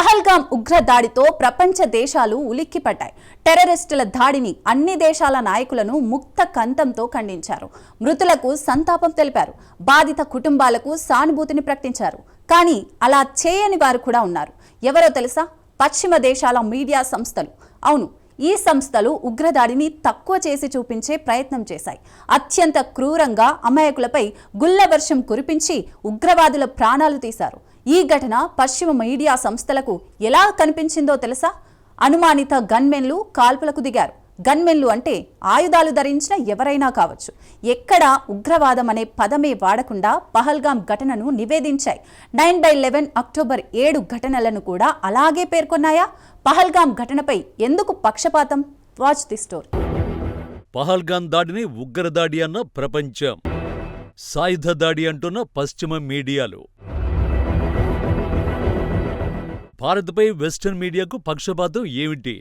పహల్గామ్ ఉగ్ర దాడితో ప్రపంచ దేశాలు ఉలిక్కిపడ్డాయి. టెర్రరిస్టుల దాడిని అన్ని దేశాల నాయకులను ముక్త కంఠంతో ఖండించారు. మృతులకు సంతాపం తెలిపారు. బాధిత కుటుంబాలకు సానుభూతిని ప్రకటించారు. కానీ అలా చేయని వారు కూడా ఉన్నారు. ఎవరో తెలుసా? పశ్చిమ దేశాల మీడియా సంస్థలు. అవును, ఈ సంస్థలు ఉగ్రదాడిని తక్కువ చేసి చూపించే ప్రయత్నం చేశాయి. అత్యంత క్రూరంగా అమాయకులపై గుల్ల వర్షం కురిపించి ఉగ్రవాదుల ప్రాణాలు తీశారు. ఈ ఘటన పశ్చిమ మీడియా సంస్థలకు ఎలా కనిపించిందో తెలుసా? అనుమానిత గన్మెన్లు కాల్పులకు దిగారు. గన్మెన్లు అంటే ఆయుధాలు ధరించిన ఎవరైనా కావచ్చు. ఎక్కడ ఉగ్రవాదం అనే పదమే వాడకుండా పహల్గామ్ ఘటనను నివేదించాయి. 9/11 అక్టోబర్ 7 ఘటనలను కూడా అలాగే పేర్కొన్నాయా? పహల్గామ్ ఘటనపై ఎందుకు పక్షపాతం? Watch the story. పహల్గామ్ దాడిని ఉగ్రదాడి అన్న ప్రపంచం, సాయుధ దాడి అంటున్న పశ్చిమ మీడియాలు. భారత్పై వెస్టర్న్ మీడియాకు పక్షపాతం ఏమిటి?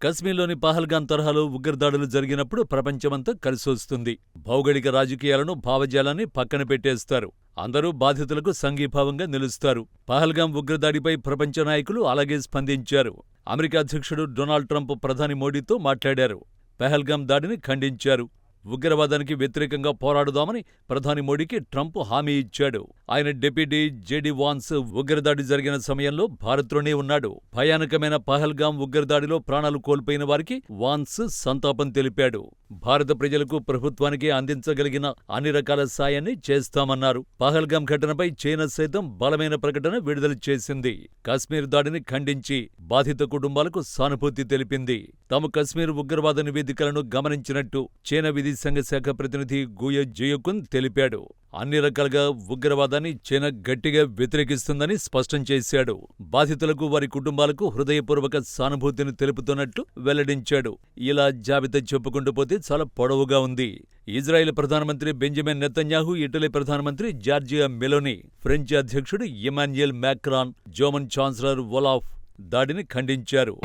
కశ్మీర్లోని పహల్గామ్ తరహాలో ఉగ్రదాడులు జరిగినప్పుడు ప్రపంచమంతా కలిసొస్తుంది. భౌగోళిక రాజకీయాలను, భావజాలాన్ని పక్కన పెట్టేస్తారు. అందరూ బాధితులకు సంఘీభావంగా నిలుస్తారు. పహల్గామ్ ఉగ్రదాడిపై ప్రపంచ నాయకులు అలాగే స్పందించారు. అమెరికా అధ్యక్షుడు డొనాల్డ్ ట్రంప్ ప్రధాని మోడీతో మాట్లాడారు. పహల్గామ్ దాడిని ఖండించారు. ఉగ్రవాదానికి వ్యతిరేకంగా పోరాడుదామని ప్రధాని మోడీకి ట్రంప్ హామీ ఇచ్చాడు. ఆయన డిప్యూటీ జేడీ వాన్స్ ఉగ్రదాడి జరిగిన సమయంలో భారత్లోనే ఉన్నాడు. భయానకమైన పహల్గామ్ ఉగ్రదాడిలో ప్రాణాలు కోల్పోయిన వారికి వాన్స్ సంతాపం తెలిపాడు. భారత ప్రజలకు, ప్రభుత్వానికి అందించగలిగిన అన్ని రకాల సాయాన్ని చేస్తామన్నారు. పహల్గామ్ ఘటనపై చైనా సైతం బలమైన ప్రకటన విడుదల చేసింది. కశ్మీర్ దాడిని ఖండించి బాధిత కుటుంబాలకు సానుభూతి తెలిపింది. తాము కశ్మీర్ ఉగ్రవాద నివేదికలను గమనించినట్టు చైనా విదేశాంగ శాఖ ప్రతినిధి గుయో జియోకున్ తెలిపాడు. అన్ని రకాలుగా ఉగ్రవాదాన్ని చైనా గట్టిగా వ్యతిరేకిస్తుందని స్పష్టం చేశాడు. బాధితులకు, వారి కుటుంబాలకు హృదయపూర్వక సానుభూతిని తెలుపుతున్నట్లు వెల్లడించాడు. ఇలా జాబితా చెప్పుకుంటూ పోతే చాలా పొడవుగా ఉంది. ఇజ్రాయెల్ ప్రధానమంత్రి బెంజమిన్ నెతన్యాహు, ఇటలీ ప్రధానమంత్రి జార్జియా మెలోనీ, ఫ్రెంచ్ అధ్యక్షుడు Emmanuel Macron, German chancellor Olaf దాడిని ఖండించారు.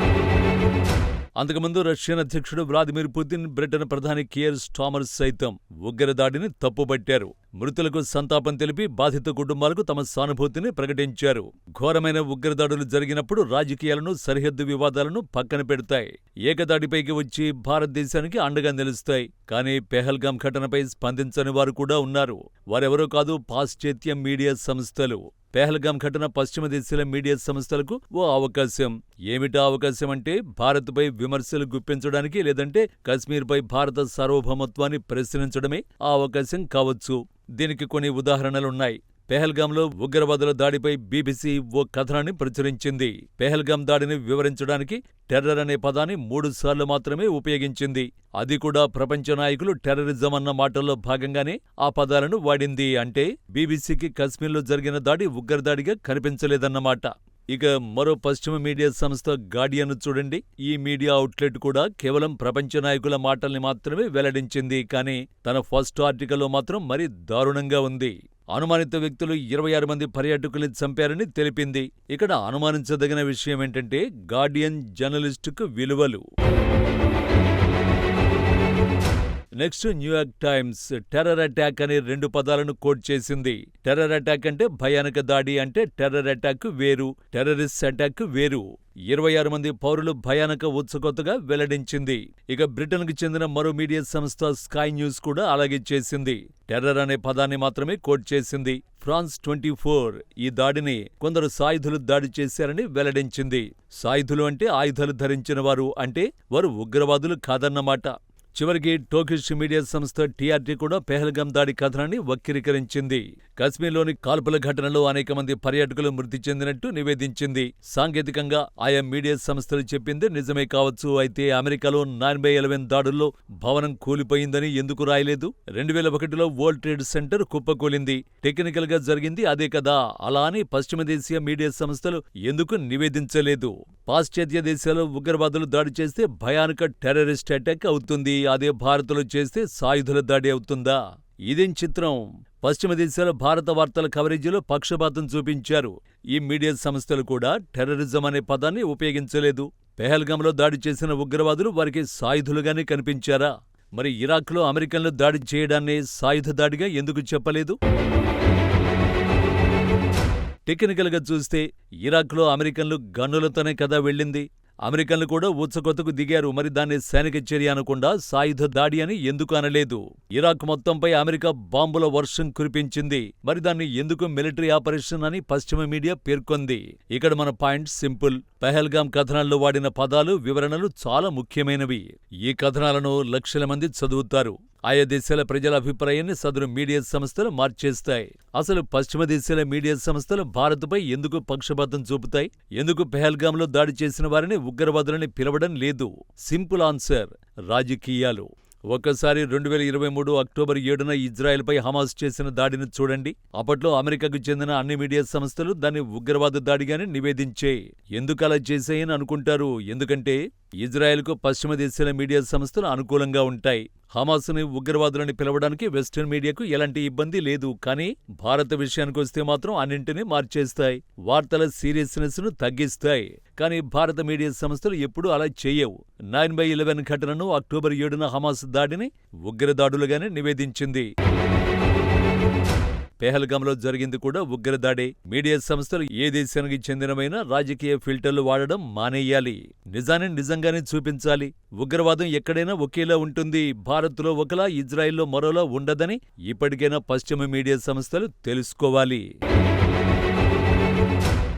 అంతకుముందు రష్యన్ అధ్యక్షుడు వ్లాదిమిర్ పుతిన్, బ్రిటన్ ప్రధాని కీర్ స్టార్మర్ సైతం ఉగ్రదాడిని తప్పుపట్టారు. మృతులకు సంతాపం తెలిపి బాధిత కుటుంబాలకు తమ సానుభూతిని ప్రకటించారు. ఘోరమైన ఉగ్రదాడులు జరిగినప్పుడు రాజకీయాలను, సరిహద్దు వివాదాలను పక్కన పెడతాయి. ఏకదాడిపైకి వచ్చి భారతదేశానికి అండగా నిలుస్తాయి. కానీ పెహల్గామ్ ఘటనపై స్పందించని వారు కూడా ఉన్నారు. వారెవరో కాదు, పాశ్చాత్య మీడియా సంస్థలు. పెహల్గామ్ ఘటన పశ్చిమ దేశాల మీడియా సంస్థలకు ఓ అవకాశం. ఏమిటా అవకాశం అంటే భారత్పై విమర్శలు గుప్పించడానికి, లేదంటే కశ్మీర్పై భారత సార్వభౌమత్వాన్ని ప్రశ్నించడమే ఆ అవకాశం కావచ్చు. దీనికి కొన్ని ఉదాహరణలున్నాయి. పెహల్గామ్లో ఉగ్రవాదుల దాడిపై బీబీసీ ఓ కథనాన్ని ప్రచురించింది. పెహల్గామ్ దాడిని వివరించడానికి టెర్రర్ అనే పదాన్ని 3 సార్లు మాత్రమే ఉపయోగించింది. అది కూడా ప్రపంచ నాయకులు టెర్రరిజం అన్న మాటల్లో భాగంగానే ఆ పదాలను వాడింది. అంటే బీబీసీకి కశ్మీర్లో జరిగిన దాడి ఉగ్రదాడిగా కనిపించలేదన్నమాట. ఇక మరో పశ్చిమ మీడియా సంస్థ గార్డియన్ చూడండి. ఈ మీడియా అవుట్లెట్ కూడా కేవలం ప్రపంచ నాయకుల మాటల్ని మాత్రమే వెల్లడించింది. కానీ తన ఫస్ట్ ఆర్టికల్లో మాత్రం మరీ దారుణంగా ఉంది. అనుమానిత వ్యక్తులు 26 మంది పర్యాటకుల్ని చంపారని తెలిపింది. ఇక్కడ అనుమానించదగిన విషయం ఏంటంటే గార్డియన్ జర్నలిస్టుకు విలువలు. Next, New York times terror attack అనే 2 పదాలను కోట్ చేసింది. టెర్రర్ అటాక్ అంటే భయానక దాడి, అంటే టెర్రర్ అటాక్ వేరు, టెర్రరిస్ట్ అటాక్ వేరు. 26 మంది పౌరులు భయానక ఉత్సుకతగా వెల్లడించింది. ఇక బ్రిటన్కు చెందిన మరో మీడియా సంస్థ స్కై న్యూస్ కూడా అలాగే చేసింది. టెర్రర్ అనే పదాన్ని మాత్రమే కోట్ చేసింది. ఫ్రాన్స్ 24 ఈ దాడిని కొందరు సాయుధులు దాడి చేశారని వెల్లడించింది. సాయుధులు అంటే ఆయుధాలు ధరించిన వారు, అంటే వారు ఉగ్రవాదులు కాదన్నమాట. చివరికి టోకిష్ మీడియా సంస్థ టీఆర్టీ కూడా పెహల్గామ్ దాడి కథనాన్ని వక్రీకరించింది. కశ్మీర్లోని కాల్పుల ఘటనలో అనేక మంది పర్యాటకులు మృతి చెందినట్టు నివేదించింది. సాంకేతికంగా ఆయా మీడియా సంస్థలు చెప్పింది నిజమే కావచ్చు. అయితే అమెరికాలో 9/11 దాడుల్లో భవనం కూలిపోయిందని ఎందుకు రాయలేదు? 2001లో వరల్డ్ ట్రేడ్ సెంటర్ కుప్పకూలింది. టెక్నికల్ గా జరిగింది అదే కదా. అలా అని పశ్చిమ దేశీయ మీడియా సంస్థలు ఎందుకు నివేదించలేదు? పాశ్చాత్య దేశాల్లో ఉగ్రవాదులు దాడి చేస్తే భయానక టెర్రరిస్ట్ అటాక్ అవుతుంది. అదే భారత్లో చేస్తే సాయుధుల దాడి అవుతుందా? ఇదేం చిత్రం? పశ్చిమ దేశాల భారత వార్తల కవరేజీలో పక్షపాతం చూపించారు. ఈ మీడియా సంస్థలు కూడా టెర్రరిజం అనే పదాన్ని ఉపయోగించలేదు. పెహల్గామ్లో దాడి చేసిన ఉగ్రవాదులు వారికి సాయుధులుగానే కనిపించారా? మరి ఇరాక్లో అమెరికన్లు దాడి చేయడాన్ని సాయుధ దాడిగా ఎందుకు చెప్పలేదు? టెక్నికల్గా చూస్తే ఇరాక్లో అమెరికన్లు గన్నులతోనే కదా వెళ్ళింది. అమెరికన్లు కూడా ఊచకొత్తకు దిగారు. మరి దాన్ని సైనిక చర్య అనకుండా సాయుధ దాడి అని ఎందుకు అనలేదు? ఇరాక్ మొత్తంపై అమెరికా బాంబుల వర్షం కురిపించింది. మరి దాన్ని ఎందుకు మిలిటరీ ఆపరేషన్ అని పశ్చిమ మీడియా పేర్కొంది? ఇక్కడ మన పాయింట్ సింపుల్. పహల్గాం కథనాల్లో వాడిన పదాలు, వివరణలు చాలా ముఖ్యమైనవి. ఈ కథనాలను లక్షల మంది చదువుతారు. ఆయా దేశాల ప్రజల అభిప్రాయాన్ని సదరు మీడియా సంస్థలు మార్చేస్తాయి. అసలు పశ్చిమ దేశాల మీడియా సంస్థలు భారత్పై ఎందుకు పక్షపాతం చూపుతాయి? ఎందుకు పెహల్గాంలో దాడి చేసిన వారిని ఉగ్రవాదులని పిలవడం లేదు? సింపుల్ ఆన్సర్: రాజకీయాలు. ఒక్కసారి 2023 అక్టోబర్ 7న ఇజ్రాయెల్పై హమాస్ చేసిన దాడిని చూడండి. అప్పట్లో అమెరికాకు చెందిన అన్ని మీడియా సంస్థలు దాన్ని ఉగ్రవాద దాడిగానే నివేదించాయి. ఎందుకలా చేశాయని అనుకుంటారు? ఎందుకంటే ఇజ్రాయెల్కు పశ్చిమ దేశాల మీడియా సంస్థలు అనుకూలంగా ఉంటాయి. హమాస్ని ఉగ్రవాదులని పిలవడానికి వెస్టర్న్ మీడియాకు ఎలాంటి ఇబ్బంది లేదు. కానీ భారత విషయానికొస్తే మాత్రం అన్నింటినీ మార్చేస్తాయి. వార్తల సీరియస్నెస్ ను తగ్గిస్తాయి. కానీ భారత మీడియా సంస్థలు ఎప్పుడూ అలా చేయవు. 9/11 ఘటనను, అక్టోబర్ 7న హమాస్ దాడిని ఉగ్రదాడులుగానే నివేదించింది. పెహల్గాంలో జరిగింది కూడా ఉగ్రదాడే. మీడియా సంస్థలు ఏ దేశానికి చెందినవైనా రాజకీయ ఫిల్టర్లు వాడడం మానేయాలి. నిజాన్ని నిజంగానే చూపించాలి. ఉగ్రవాదం ఎక్కడైనా ఒకేలా ఉంటుంది. భారత్లో ఒకలా, ఇజ్రాయెల్లో మరోలా ఉండదని ఇప్పటికైనా పశ్చిమ మీడియా సంస్థలు తెలుసుకోవాలి.